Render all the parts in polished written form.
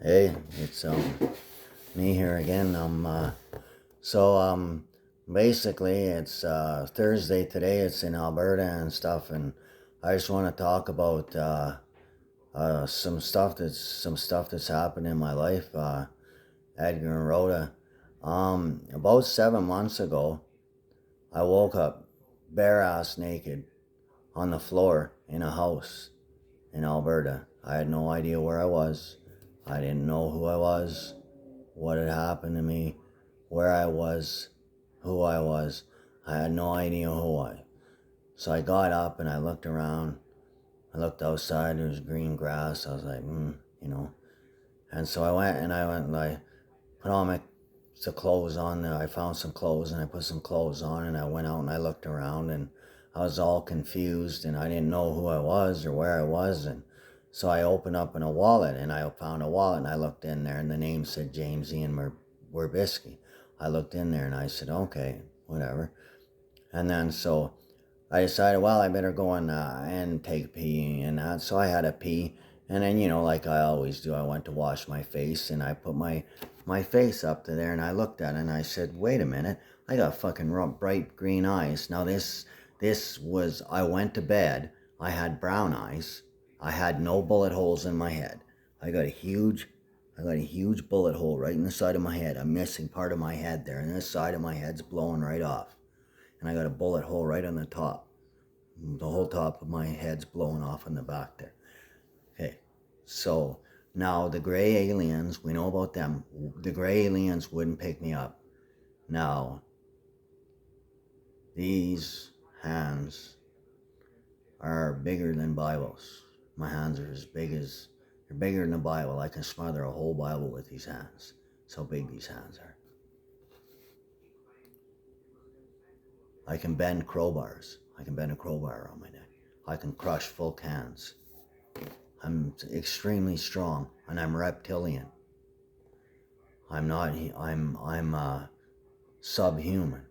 Hey, it's me here again. So basically it's Thursday today. It's in Alberta and stuff, and I just want to talk about some stuff that's happened in my life. Edgar and Rhoda. About 7 months ago, I woke up bare ass naked on the floor in a house in Alberta. I had no idea where I was. I didn't know who I was, what had happened to me, where I was, who I was. I had no idea who I. So I got up and I looked around. I looked outside. There was green grass. I was like, you know. And so I went and I put all the clothes on. I found some clothes and I put some clothes on and I went out and I looked around and I was all confused and I didn't know who I was or where I was. And so I opened up in a wallet and I found a wallet and I looked in there and the name said James Ian Werbisky. I looked in there and I said, okay, whatever. And then so I decided, well, I better go and take a pee and that. So I had a pee. And then, like I always do, I went to wash my face and I put my face up to there and I looked at it and I said, wait a minute, I got fucking bright green eyes. Now I went to bed, I had brown eyes, I had no bullet holes in my head. I got a huge bullet hole right in the side of my head. I'm missing part of my head there and this side of my head's blowing right off. And I got a bullet hole right on the top. The whole top of my head's blowing off in the back there. Okay, so now the gray aliens, we know about them. The gray aliens wouldn't pick me up. Now, these hands are bigger than Bibles. My hands are they're bigger than the Bible. I can smother a whole Bible with these hands. That's how big these hands are. I can bend crowbars. I can bend a crowbar around my neck. I can crush full cans. I'm extremely strong, and I'm reptilian. I'm not. I'm subhuman.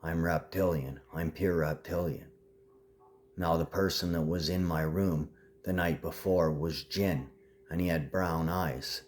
I'm reptilian. I'm pure reptilian. Now the person that was in my room the night before was Jin, and he had brown eyes.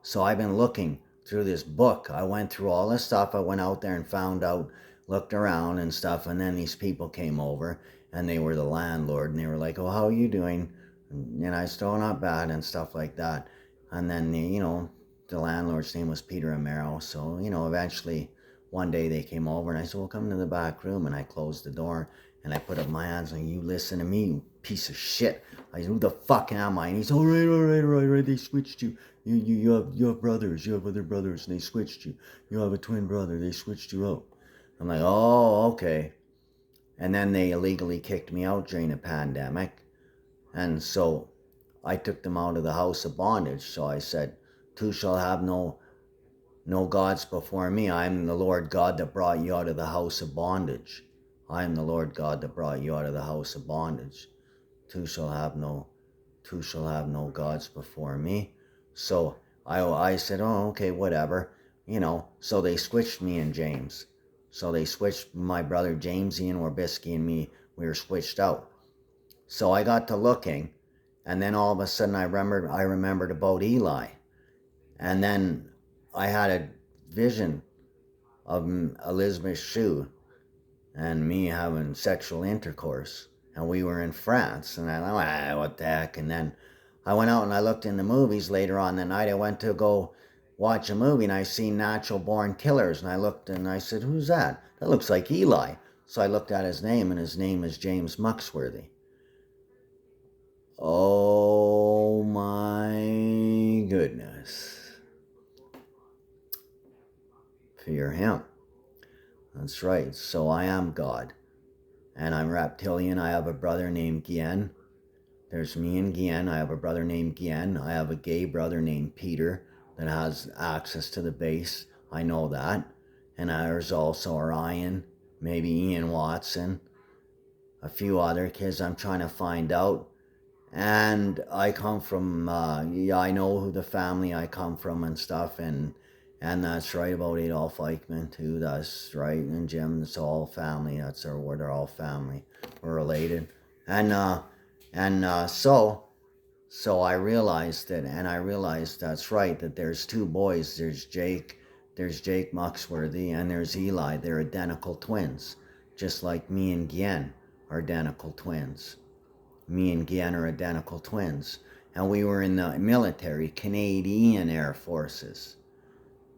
So I've been looking through this book. I went through all this stuff. I went out there and found out, looked around and stuff, and then these people came over, and they were the landlord, and they were like, oh, how are you doing? And I said, oh, not bad, and stuff like that. And then, the landlord's name was Peter Amaro. So, eventually one day they came over, and I said, well, come to the back room, and I closed the door, and I put up my hands, and you listen to me, you piece of shit. I said, who the fuck am I? And he's, all right, they switched you. You have brothers, you have other brothers, and they switched you. You have a twin brother, they switched you out. I'm like, oh, okay. And then they illegally kicked me out during the pandemic. And so I took them out of the house of bondage. So I said, two shall have no gods before me. I am the Lord God that brought you out of the house of bondage. I am the Lord God that brought you out of the house of bondage. Two shall have no gods before me. So I said, oh, okay, whatever. So they switched me and James. So they switched my brother James, Ian Werbisky, and me. We were switched out. So I got to looking, and then all of a sudden I remembered about Eli. And then I had a vision of Elizabeth Shue and me having sexual intercourse. And we were in France. And I thought, what the heck? And then I went out and I looked in the movies later on that night. I went to go watch a movie and I seen Natural Born Killers. And I looked and I said, who's that? That looks like Eli. So I looked at his name and his name is James Muxworthy. Oh my goodness. Fear him. That's right. So I am God. And I'm reptilian. I have a brother named Gien. There's me and Gien. I have a brother named Gien. I have a gay brother named Peter that has access to the base. I know that. And there's also Orion, maybe Ian Watson, a few other kids I'm trying to find out. And I come from, I know who the family I come from and stuff, and that's right about Adolf Eichmann too. That's right, and Jim. It's all family. They're all family. We're related, and so So I realized it, and I realized that's right, that there's two boys. There's Jake Muxworthy, and there's Eli. They're identical twins, just like me and Gien are identical twins. Me and Gien are identical twins. And we were in the military, Canadian Air Forces.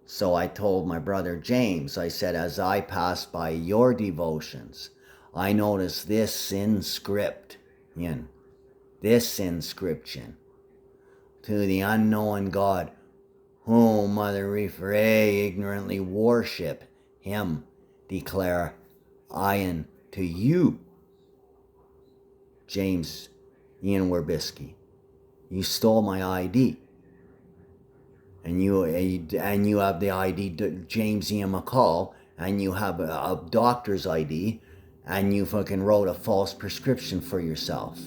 So I told my brother James, I said, as I passed by your devotions, I noticed this inscription, this inscription, to the unknown God, whom Mother Referee ignorantly worship, him declare I to you, James Ian Werbisky. You stole my ID. And you have the ID James Ian McCALL, and you have a doctor's ID, and you fucking wrote a false prescription for yourself.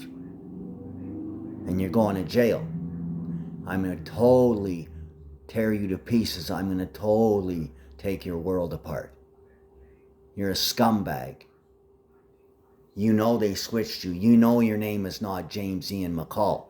And you're going to jail. I'm going to totally tear you to pieces. I'm going to totally take your world apart. You're a scumbag. You know they switched you. You know your name is not James Ian McCALL.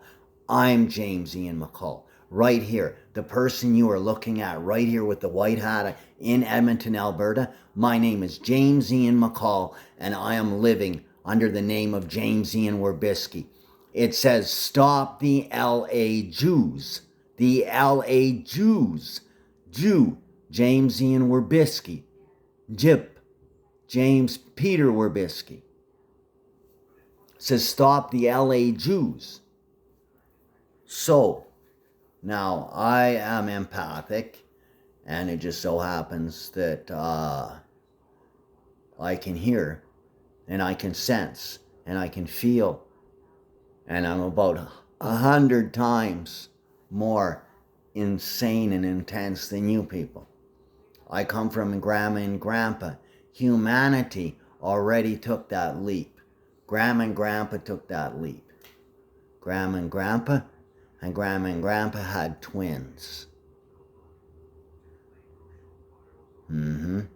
I'm James Ian McCALL. Right here. The person you are looking at right here with the white hat in Edmonton, Alberta. My name is James Ian McCALL, and I am living under the name of James Ian Werbisky. It says, stop the LA Jews. The LA Jews. Jew, James Ian Werbisky. Jip, James Peter Werbisky. It says, stop the LA Jews. So, now I am empathic, and it just so happens that I can hear, and I can sense, and I can feel, and I'm about 100 times more insane and intense than you people. I come from Grandma and Grandpa. Humanity already took that leap. Grandma and Grandpa took that leap. Grandma and Grandpa had twins. Look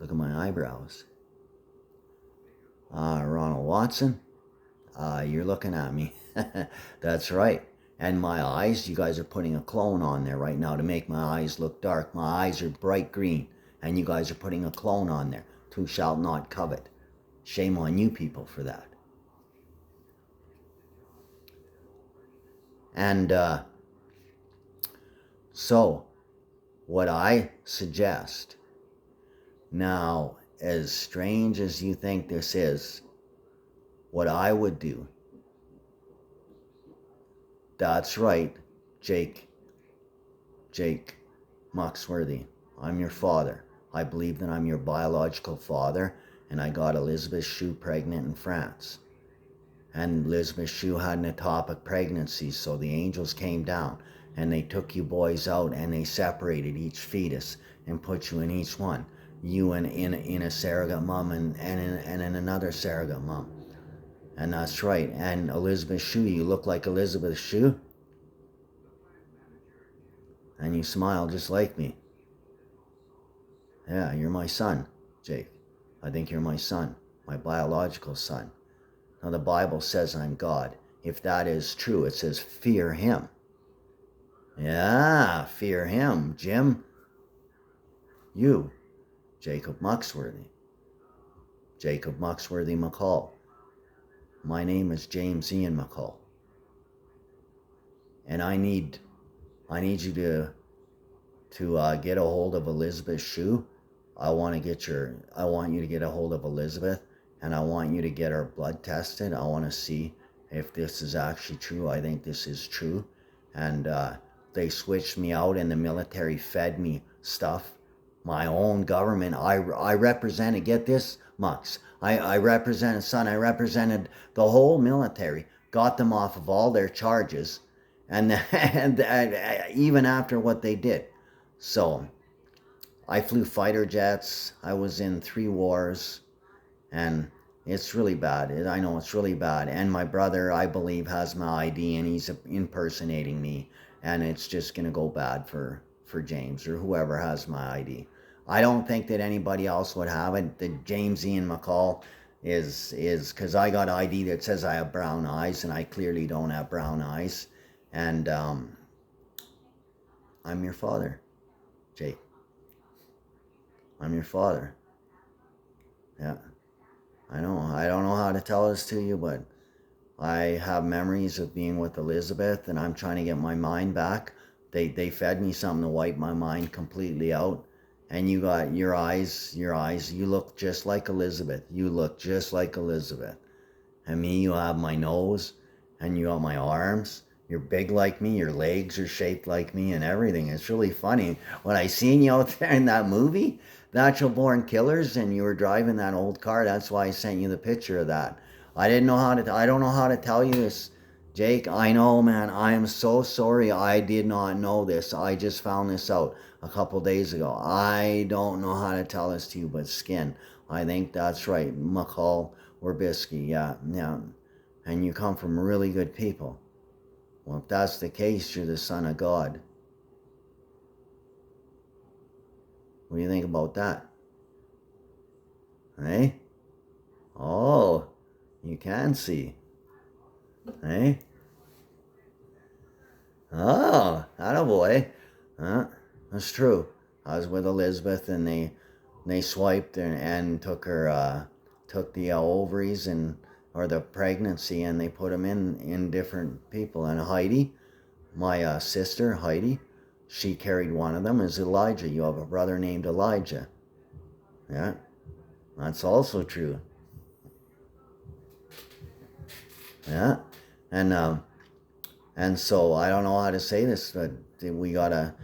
at my eyebrows. Ronald Watson, you're looking at me. That's right. And my eyes, you guys are putting a clone on there right now to make my eyes look dark. My eyes are bright green, and you guys are putting a clone on there. Who shall not covet. Shame on you people for that. And so, what I suggest, now, as strange as you think this is, what I would do, that's right, Jake Muxworthy, I'm your father. I believe that I'm your biological father, and I got Elizabeth Shue pregnant in France. And Elizabeth Shue had an ectopic pregnancy, so the angels came down, and they took you boys out, and they separated each fetus and put you in each one. You in a surrogate mom and in another surrogate mom. And that's right. And Elizabeth Shue, you look like Elizabeth Shue. And you smile just like me. Yeah, you're my son, Jake. I think you're my son, my biological son. Now the Bible says I'm God. If that is true, it says fear him. Yeah, fear him, Jim. You, Jacob Muxworthy. Jacob Muxworthy McCALL. My name is James Ian McCALL. And I need you to get a hold of Elizabeth Shue. I want you to get a hold of Elizabeth, and I want you to get her blood tested. I want to see if this is actually true. I think this is true. And they switched me out, and the military fed me stuff. My own government. I represented, get this, Mux. I represented, son, I represented the whole military, got them off of all their charges, and even after what they did. So, I flew fighter jets, I was in 3 wars, and it's really bad. I know it's really bad. And my brother, I believe, has my ID, and he's impersonating me, and it's just going to go bad for James, or whoever has my ID. I don't think that anybody else would have it. The James Ian McCALL, is because I got ID that says I have brown eyes, and I clearly don't have brown eyes. And I'm your father, Jake. I'm your father. Yeah, I know. I don't know how to tell this to you, but I have memories of being with Elizabeth, and I'm trying to get my mind back. They fed me something to wipe my mind completely out. And you got your eyes, you look just like Elizabeth. You look just like Elizabeth. And me, you have my nose, and you have my arms. You're big like me, your legs are shaped like me, and everything. It's really funny. When I seen you out there in that movie, Natural Born Killers, and you were driving that old car, that's why I sent you the picture of that. I don't know how to tell you this, Jake. I know, man. I am so sorry. I did not know this. I just found this out a couple days ago. I don't know how to tell this to you, but skin. I think that's right. McCALL or Bisky, yeah. And you come from really good people. Well, if that's the case, you're the son of God. What do you think about that? Hey? Oh, you can see. Hey? Oh, attaboy. That's true. I was with Elizabeth, and they swiped and took the ovaries or the pregnancy, and they put them in different people. And Heidi, my sister Heidi, she carried one of them as Elijah. You have a brother named Elijah. Yeah, that's also true. Yeah, and so I don't know how to say this, but we gotta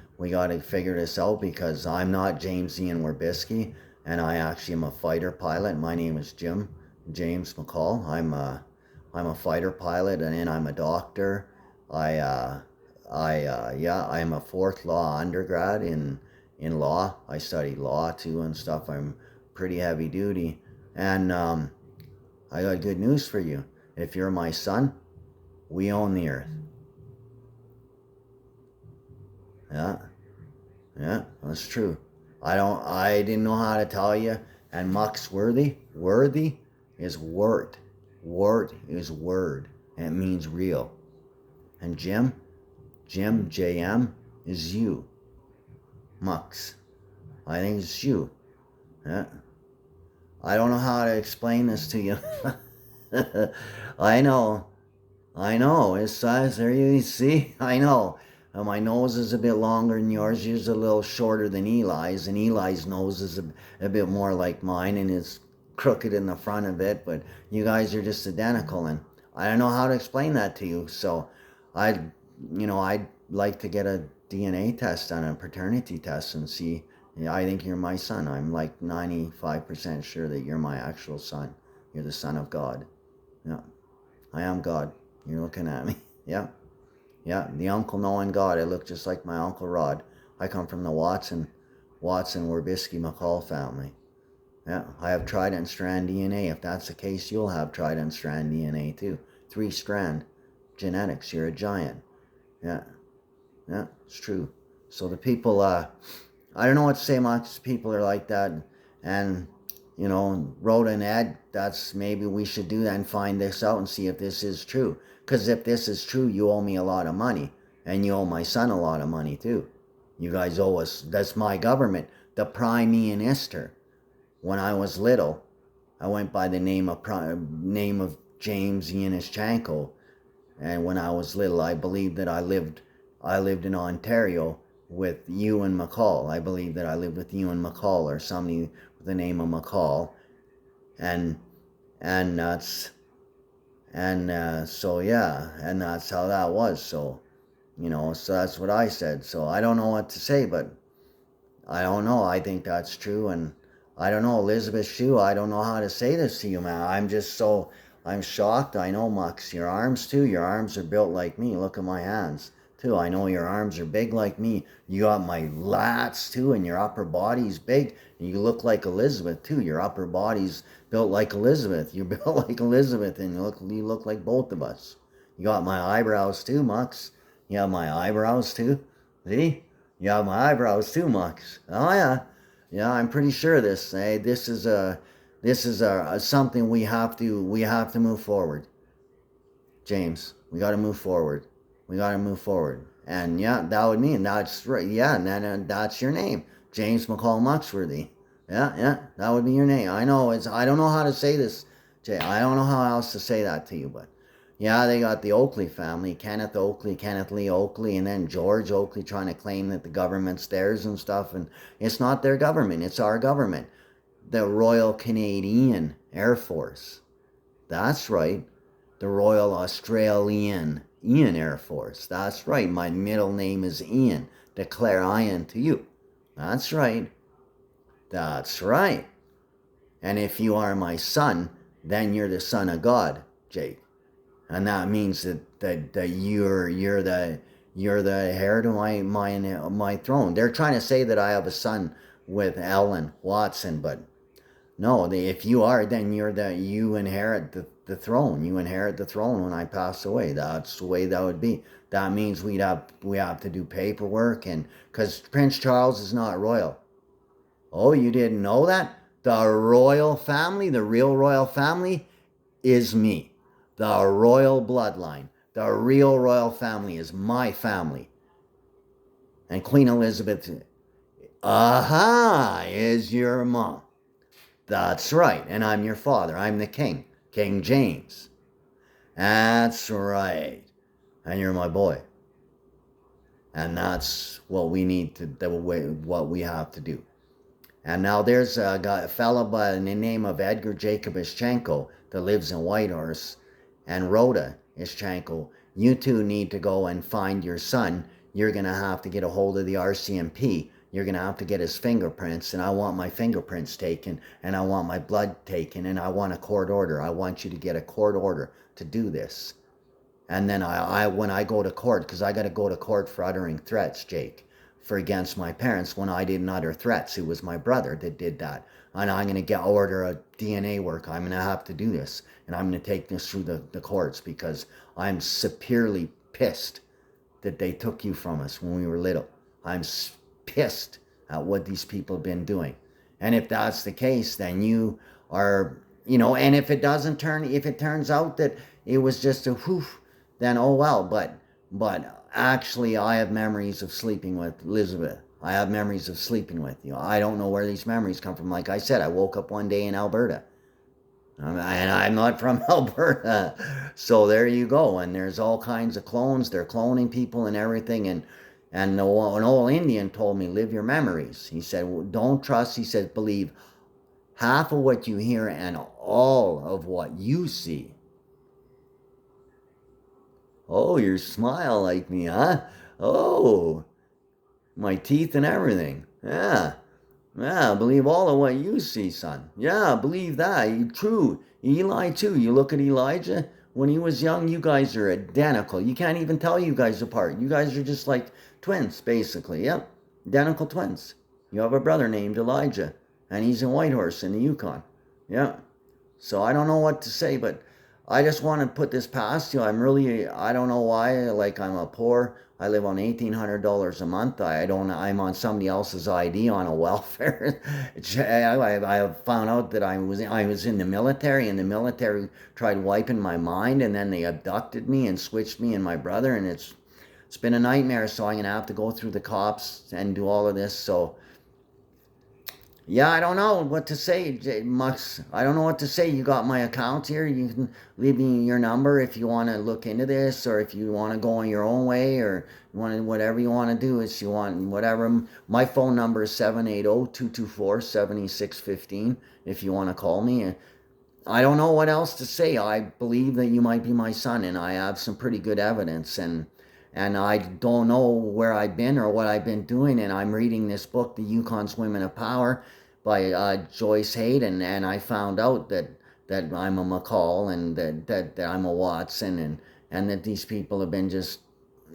figure this out, because I'm not James Ian Werbisky, and I actually am a fighter pilot. My name is James McCALL. I'm a fighter pilot, and then I'm a doctor. I'm a fourth law undergrad in law. I studied law too and stuff. I'm pretty heavy duty, and I got good news for you. If you're my son, we own the earth. Yeah, that's true. I didn't know how to tell you. And Muck's worthy is word. Word is word, and it means real. And Jim, JM, is you. Mux, I think it's you. Yeah. I don't know how to explain this to you. I know. His size, there you see. I know. My nose is a bit longer than yours. Yours is a little shorter than Eli's, and Eli's nose is a bit more like mine, and it's crooked in the front of it. But you guys are just identical, and I don't know how to explain that to you. So, I'd like to get a DNA test and a paternity test and see. I think you're my son. I'm like 95% sure that you're my actual son. You're the son of God. Yeah, I am God. You're looking at me. Yeah. The uncle knowing God. I look just like my Uncle Rod. I come from the Watson Werbisky McCALL family. Yeah, I have trident strand DNA. If that's the case, you'll have trident strand DNA too. 3-strand genetics. You're a giant. Yeah, it's true. So the people, I don't know what to say. Much people are like that, and wrote an ad. That's maybe we should do that and find this out and see if this is true. Because if this is true, you owe me a lot of money, and you owe my son a lot of money too. You guys owe us. That's my government, the Prime Minister. When I was little, I went by the name of James Yanuschenko, and when I was little, I believed that I lived in Ontario with Ewan McCALL. I believe that I lived with Ewan McCALL or somebody with the name of McCALL, and that's so yeah, and that's how that was. So so that's what I said. So I don't know what to say, but I don't know. I think that's true, and I don't know, Elizabeth Shue. I don't know how to say this to you, man. I'm shocked. I know, Mux, your arms too. Your arms are built like me. Look at my hands too. I know your arms are big like me. You got my lats too, and your upper body's big. And you look like Elizabeth too. Your upper body's built like Elizabeth. You're built like Elizabeth, and you look like both of us. You got my eyebrows too, Mux. You have my eyebrows too. See? You have my eyebrows too, Mux. Oh yeah. Yeah, I'm pretty sure this. This is This is something we have to move forward. James, we got to move forward. We got to move forward. And yeah, that would mean that's right. Yeah, and then that's your name, James McCALL Muxworthy. Yeah, that would be your name. I know I don't know how to say this, Jay. I don't know how else to say that to you, but yeah, they got the Oakley family, Kenneth Oakley, Kenneth Lee Oakley, and then George Oakley trying to claim that the government's theirs and stuff, and it's not their government, it's our government. The Royal Canadian Air Force. That's right. The Royal Australian Air Force. That's right. My middle name is Ian. Declare I unto you. That's right. That's right. And if you are my son, then you're the son of God, Jake. And that means that you're the heir to my throne. They're trying to say that I have a son with Ellen Watson, but no, if you are, then you inherit the throne. You inherit the throne when I pass away. That's the way that would be. That means we have to do paperwork, and because Prince Charles is not royal. Oh, you didn't know that? The royal family, the real royal family, is me. The royal bloodline, the real royal family is my family. And Queen Elizabeth, is your mom. That's right. And I'm your father. I'm the king, King James. That's right. And you're my boy. And that's what we need to, what we have to do. And now there's a fellow by the name of Edgar Jacob Ischenko that lives in Whitehorse, and Rhoda Ischenko. You two need to go and find your son. You're going to have to get a hold of the RCMP. You're going to have to get his fingerprints, and I want my fingerprints taken, and I want my blood taken, and I want a court order. I want you to get a court order to do this. And then when I go to court, because I got to go to court for uttering threats, Jake, for against my parents when I didn't utter threats. It was my brother that did that. And I'm going to order a DNA work. I'm going to have to do this. And I'm going to take this through the courts because I'm severely pissed that they took you from us when we were little. I'm pissed at what these people have been doing. And if that's the case, then you are, and if it turns out that it was just a whoof, then oh well. But actually, I have memories of sleeping with Elizabeth. I have memories of sleeping with you. I don't know where these memories come from. Like I said, I woke up one day in Alberta. And I'm not from Alberta. So there you go. And there's all kinds of clones. They're cloning people and everything. And an old Indian told me, live your memories. He said, well, don't trust. He said, believe half of what you hear and all of what you see. Oh, you smile like me, huh? Oh, my teeth and everything. Yeah, believe all of what you see, son. Yeah, believe that. True. Eli, too. You look at Elijah. When he was young, you guys are identical. You can't even tell you guys apart. You guys are just like twins, basically. Yep, identical twins. You have a brother named Elijah, and he's in Whitehorse in the Yukon. Yeah. So I don't know what to say, but I just want to put this past you. I don't know why, like I'm a poor, I live on $1,800 a month. I'm on somebody else's ID on a welfare. I found out that I was in the military, and the military tried wiping my mind, and then they abducted me and switched me and my brother, and it's been a nightmare. So I'm going to have to go through the cops and do all of this. So yeah, I don't know what to say, Mux. I don't know what to say. You got my account here. You can leave me your number if you want to look into this, or if you want to go on your own way, or you want to, whatever you want to do. If you want whatever. My phone number is 780-224-7615 if you want to call me. I don't know what else to say. I believe that you might be my son, and I have some pretty good evidence, and I don't know where I've been or what I've been doing, and I'm reading this book, The Yukon's Women of Power, by Joyce Hayden, and I found out that I'm a McCALL and that I'm a Watson, and that these people have been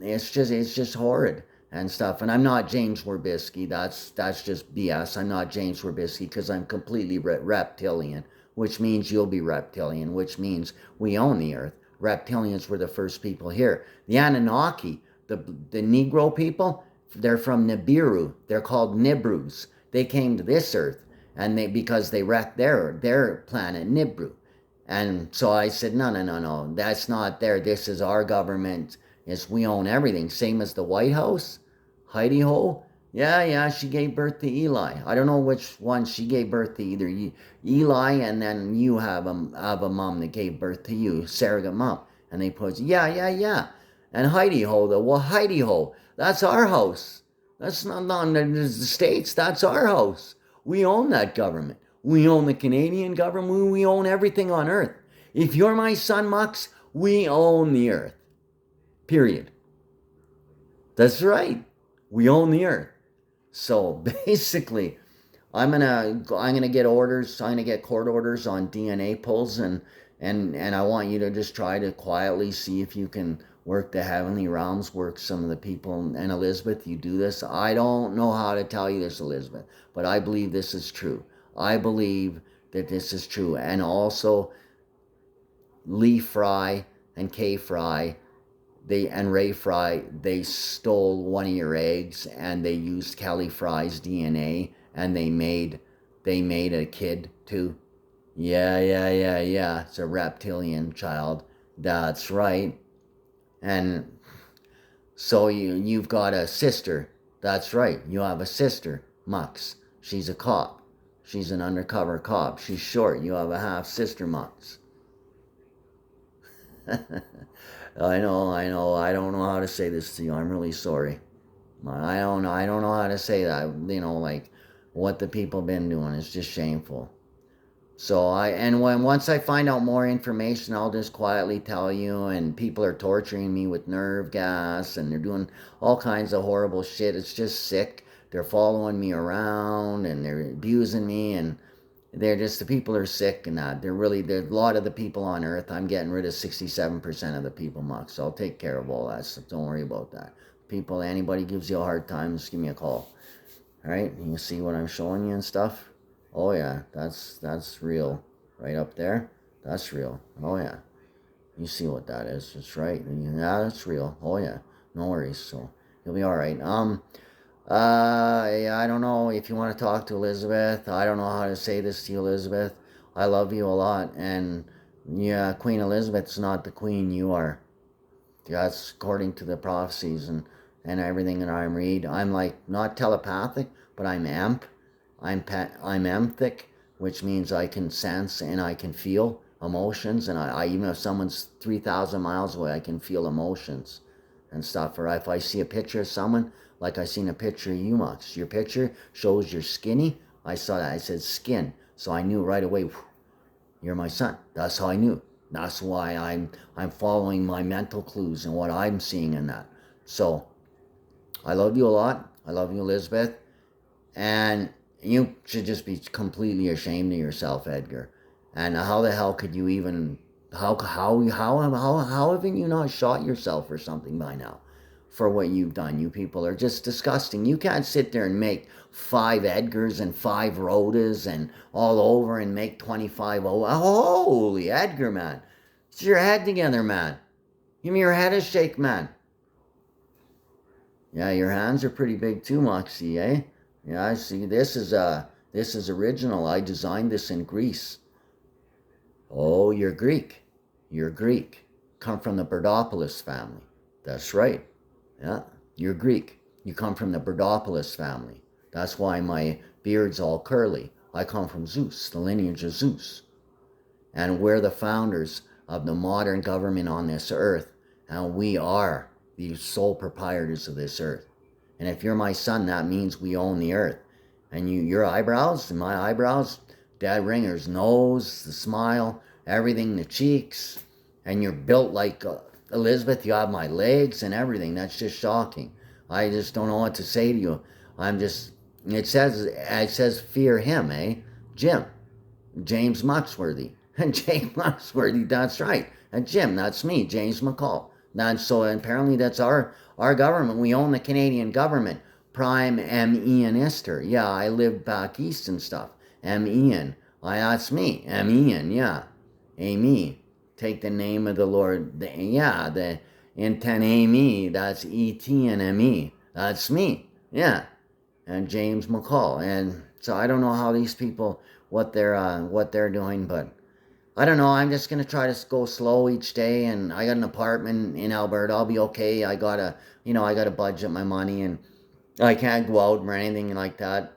it's just horrid and stuff. And I'm not James Werbisky. That's just BS. I'm not James Werbisky because I'm completely reptilian, which means you'll be reptilian, which means we own the earth. Reptilians were the first people here. The Anunnaki, the Negro people, they're from Nibiru. They're called Nibrus. They came to this earth, and because they wrecked their planet Nibru. And so I said, no, that's not there. This is our government. We own everything. Same as the White House. Heidi Ho. Yeah, she gave birth to Eli. I don't know which one she gave birth to, either Eli, and then you have a mom that gave birth to you, surrogate mom. And they put, yeah. And Heidi Ho, well, Heidi Ho, that's our house. That's not the States, that's our house. We own that government. We own the Canadian government. We own everything on earth. If you're my son, Mux, we own the earth. Period. That's right. We own the earth. So basically, I'm gonna get orders. I'm gonna get court orders on DNA pulls, and I want you to just try to quietly see if you can work the heavenly realms, work some of the people. And Elizabeth, you do this. I don't know how to tell you this, Elizabeth, but I believe this is true. I believe that this is true. And also, Lee Fry and Kay Fry, and Ray Fry, they stole one of your eggs, and they used Kelly Fry's DNA, and they made a kid too. Yeah. It's a reptilian child. That's right. And so you've got a sister. That's right. You have a sister, Mux. She's a cop. She's an undercover cop. She's short. You have a half sister, Mux. I know. I don't know how to say this to you. I'm really sorry. I don't know how to say that. Like what the people been doing is just shameful. So once I find out more information, I'll just quietly tell you. And people are torturing me with nerve gas, and they're doing all kinds of horrible shit. It's just sick. They're following me around, and they're abusing me, and the people are sick, and that they're a lot of the people on earth. I'm getting rid of 67% of the people, Mux. So I'll take care of all that stuff. Don't worry about that. People, anybody gives you a hard time, just give me a call. All right, you see what I'm showing you and stuff. Oh yeah, that's real, right up there. That's real. Oh yeah, you see what that is? It's right. Yeah, that's real. Oh yeah, no worries. So you'll be all right. Yeah, I don't know if you want to talk to Elizabeth. I don't know how to say this to you, Elizabeth. I love you a lot, and yeah, Queen Elizabeth's not the queen. You are. That's according to the prophecies and everything that I read. I'm like not telepathic, but I'm empathic, which means I can sense and I can feel emotions, and I even if someone's 3,000 miles away, I can feel emotions and stuff. Or if I see a picture of someone, like I seen a picture of you, Mux. Your picture shows you're skinny. I saw that. I said skin, so I knew right away. You're my son. That's how I knew. That's why I'm following my mental clues and what I'm seeing in that. So I love you a lot. I love you, Elizabeth, and you should just be completely ashamed of yourself, Edgar. And how the hell could you even? How haven't you not shot yourself or something by now? For what you've done. You people are just disgusting. You can't sit there and make 5 Edgars and 5 Rhodas and all over and make 25. Holy Edgar, man. Get your head together, man. Give me your head a shake, man. Yeah, your hands are pretty big too, Moxie, eh? Yeah, I see. This is original. I designed this in Greece. Oh, you're Greek. You're Greek. Come from the Berdopoulos family. That's right. Yeah, you're Greek. You come from the Berdopoulos family. That's why my beard's all curly. I come from Zeus, the lineage of Zeus. And we're the founders of the modern government on this earth. And we are the sole proprietors of this earth. And if you're my son, that means we own the earth. And your eyebrows and my eyebrows, Dad Ringer's nose, the smile, everything, the cheeks. And you're built like Elizabeth, you have my legs and everything. That's just shocking. I just don't know what to say to you. It says fear him, eh? James Muxworthy. And James Muxworthy, that's right. And Jim, that's me, James McCALL. So apparently that's our government. We own the Canadian government. Prime M. Ian Ister. Yeah, I live back east and stuff. M. Ian. That's me. M. Ian, yeah. Amy. Take the name of the Lord. The intent Amy. That's E-T and M-E. That's me. Yeah. And James McCALL. And So I don't know how these people, what they're doing, but I don't know. I'm just gonna try to go slow each day, and I got an apartment in Alberta. I'll be okay. I gotta budget my money, and I can't go out or anything like that.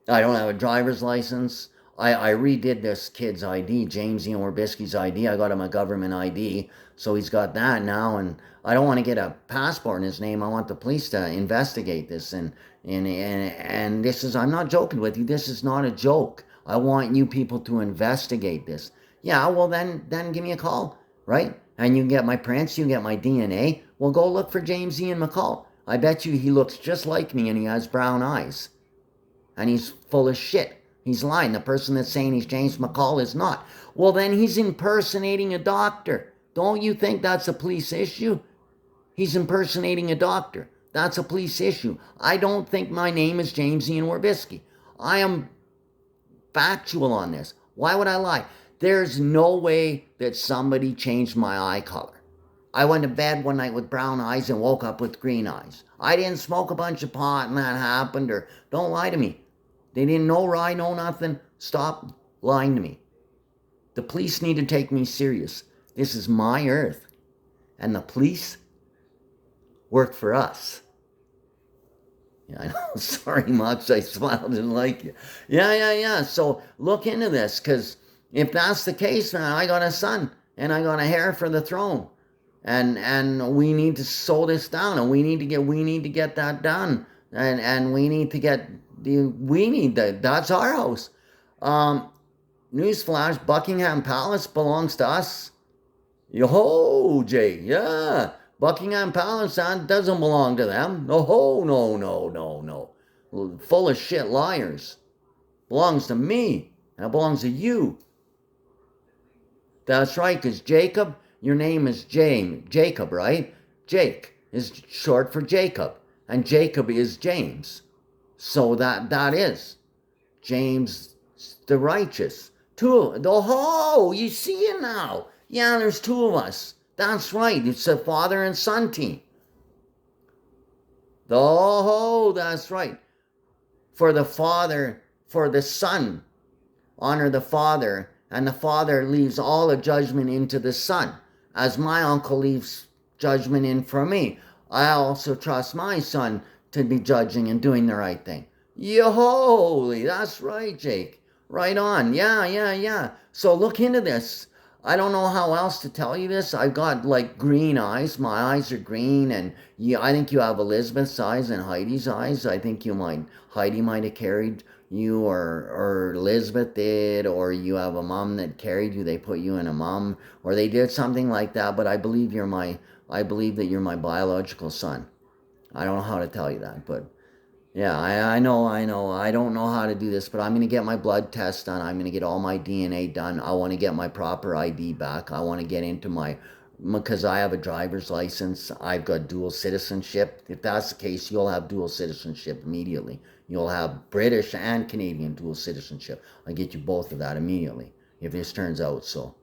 I don't have a driver's license. I redid this kid's ID, James Ian Orbisky's ID. I got him a government ID, so he's got that now. And I don't want to get a passport in his name. I want the police to investigate this. And this is, I'm not joking with you. This is not a joke. I want you people to investigate this. Yeah, well then give me a call, right? And you get my prints, you get my DNA. Well, go look for James Ian McCALL. I bet you he looks just like me and he has brown eyes. And he's full of shit. He's lying. The person that's saying he's James McCALL is not. Well, then he's impersonating a doctor. Don't you think that's a police issue? He's impersonating a doctor. That's a police issue. I don't think my name is James Ian Orbisky. I am factual on this. Why would I lie? There's no way that somebody changed my eye color. I went to bed one night with brown eyes and woke up with green eyes. I didn't smoke a bunch of pot and that happened, or don't lie to me. They didn't know where I know nothing. Stop lying to me. The police need to take me serious. This is my earth. And the police work for us. Yeah, I know. Sorry, Mux. I smiled and like you. Yeah. So look into this, because if that's the case, man, I got a son and I got a heir for the throne. And we need to slow this down, and we need to get that done, and we need that's our house. Newsflash: Buckingham Palace belongs to us. Yo, Jay, yeah, Buckingham Palace doesn't belong to them. No, full of shit liars. Belongs to me, and it belongs to you. That's right, because Jacob. Your name is Jacob, right? Jake is short for Jacob, and Jacob is James. So that is James the righteous. You see it now. Yeah, there's two of us. That's right. It's a father and son team. That's right. For the father, for the son, honor the father, and the father leaves all the judgment into the son. As my uncle leaves judgment in for me, I also trust my son to be judging and doing the right thing. Holy, that's right, Jake. Right on. Yeah. So look into this. I don't know how else to tell you this. I've got like green eyes. My eyes are green, and I think you have Elizabeth's eyes and Heidi's eyes. I think Heidi might have carried you, or Elizabeth did, or you have a mom that carried you. They put you in a mom, or they did something like that. But I believe that you're my biological son. I don't know how to tell you that, but yeah, I know. I don't know how to do this, but I'm going to get my blood test done. I'm going to get all my DNA done. I want to get my proper ID back. I want to get into because I have a driver's license. I've got dual citizenship. If that's the case, you'll have dual citizenship immediately. You'll have British and Canadian dual citizenship. I'll get you both of that immediately if this turns out. So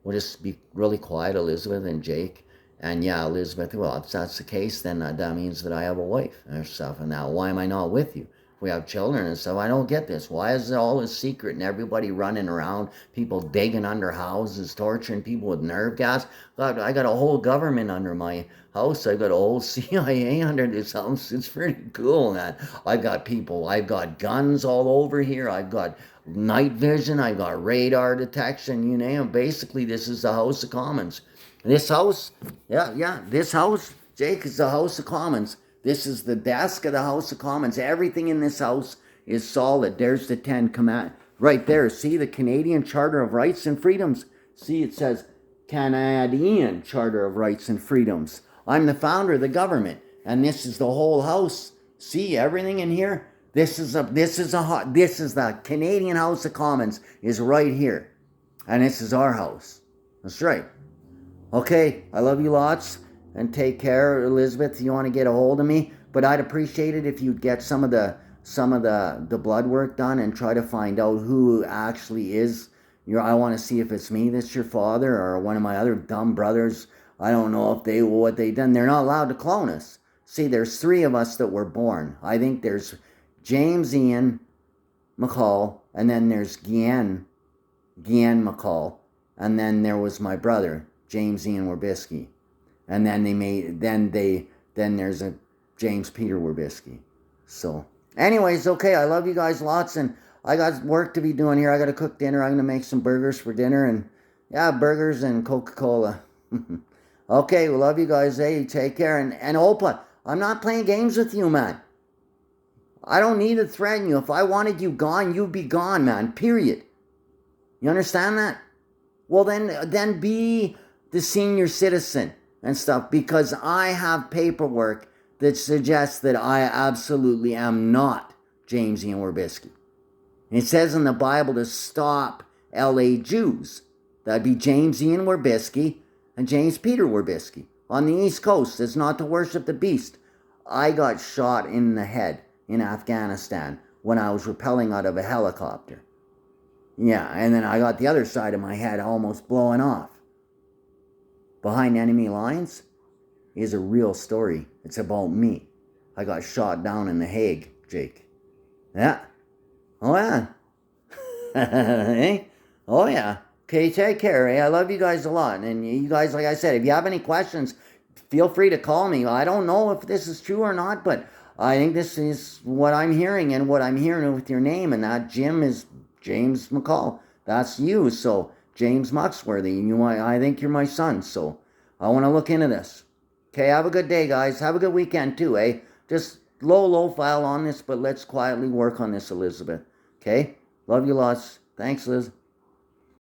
we'll just be really quiet, Elizabeth and Jake. And yeah, Elizabeth, well, if that's the case, then that means that I have a wife and stuff. And now, why am I not with you? If we have children and stuff, I don't get this. Why is it all a secret and everybody running around, people digging under houses, torturing people with nerve gas? God, I got a whole government under my house. I got a whole CIA under this house. It's pretty cool, man. I've got guns all over here. I've got night vision. I've got radar detection, you name it. Basically, this is the House of Commons. This house, this house, Jake, is the House of Commons. This is the desk of the House of Commons. Everything in this house is solid. There's the 10 commandments. Right there, see the Canadian Charter of Rights and Freedoms? See, it says Canadian Charter of Rights and Freedoms. I'm the founder of the government, and this is the whole house. See, everything in here? This is the Canadian House of Commons is right here. And this is our house. That's right. Okay, I love you lots, and take care, Elizabeth. You want to get a hold of me, but I'd appreciate it if you'd get some of the blood work done and try to find out who actually is I want to see if it's me that's your father or one of my other dumb brothers. I don't know if what they done. They're not allowed to clone us. See, there's 3 of us that were born. I think there's James Ian, McCALL, and then there's Guillen McCALL, and then there was my brother, James Ian Werbisky. And then then there's a James Peter Werbisky. So, anyways, okay, I love you guys lots, and I got work to be doing here. I got to cook dinner. I'm going to make some burgers for dinner, and yeah, burgers and Coca-Cola. Okay, we love you guys. Hey, take care. And Opa, I'm not playing games with you, man. I don't need to threaten you. If I wanted you gone, you'd be gone, man. Period. You understand that? Well, then be the senior citizen and stuff, because I have paperwork that suggests that I absolutely am not James Ian Werbisky. It says in the Bible to stop LA Jews. That'd be James Ian Werbisky and James Peter Werbisky. On the East Coast, it's not to worship the beast. I got shot in the head in Afghanistan when I was rappelling out of a helicopter. Yeah, and then I got the other side of my head almost blowing off. Behind Enemy Lines is a real story. It's about me. I got shot down in The Hague, Jake. Yeah. Oh, yeah. Hey? Oh, yeah. Okay, take care, eh? I love you guys a lot. And you guys, like I said, if you have any questions, feel free to call me. I don't know if this is true or not, but I think this is what I'm hearing, and what I'm hearing with your name, and that Jim is James McCALL. That's you. So, James Muxworthy, I think you're my son, so I want to look into this. Okay, have a good day, guys. Have a good weekend, too, eh? Just low file on this, but let's quietly work on this, Elizabeth. Okay? Love you lots. Thanks, Liz.